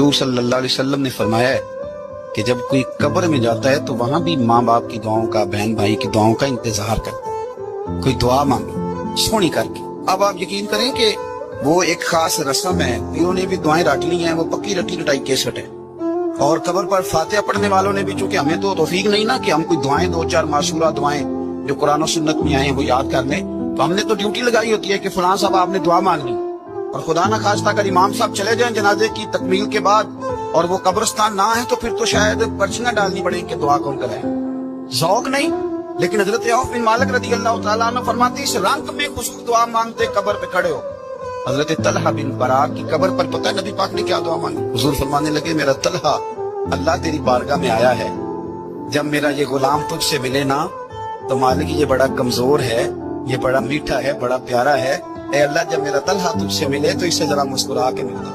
حضور صلی اللہ علیہ وسلم نے فرمایا ہے کہ جب کوئی قبر میں جاتا ہے تو وہاں بھی ماں باپ کی دعاؤں کا، بہن بھائی کی دعاؤں کا انتظار کرتا ہے، کوئی دعا مانگے سونی کر کے۔ اب آپ یقین کریں کہ وہ ایک خاص رسم ہے، انہوں نے بھی دعائیں رٹ لی ہیں، وہ پکی رٹی رٹائی کیسٹ ہے۔ اور قبر پر فاتحہ پڑھنے والوں نے بھی، چونکہ ہمیں تو توفیق نہیں نا کہ ہم کوئی دعائیں دو چار معصورہ دعائیں جو قرآن و سنت میں آئے ہیں وہ یاد کر لیں، تو ہم نے تو ڈیوٹی لگائی ہوتی ہے کہ فلاں صاحب آپ نے دعا مانگنی، اور خدا نہ خواستہ اگر امام صاحب چلے جائیں جنازے کی تکمیل کے بعد اور وہ قبرستان نہ ہے تو پھر تو شاید پرچیاں ڈالنی پڑیں کہ دعا کون کرے، ذوق نہیں۔ لیکن حضرت عوف بن مالک رضی اللہ تعالیٰ عنہ فرماتے اس رنگ میں حضور دعا مانگتے قبر پہ کھڑے ہو۔ حضرت طلحہ بن برا کی قبر پر پتہ ہے نبی پاک نے کیا دعا مانگی؟ حضور فرمانے لگے میرا طلحہ، اللہ تیری بارگاہ میں آیا ہے، جب میرا یہ غلام تجھ سے ملے نا تو مالک یہ بڑا کمزور ہے، یہ بڑا میٹھا ہے، بڑا پیارا ہے، اے اللہ جب میرا طلحہ تجھ سے ملے تو اسے ذرا مسکرا کے ملنا۔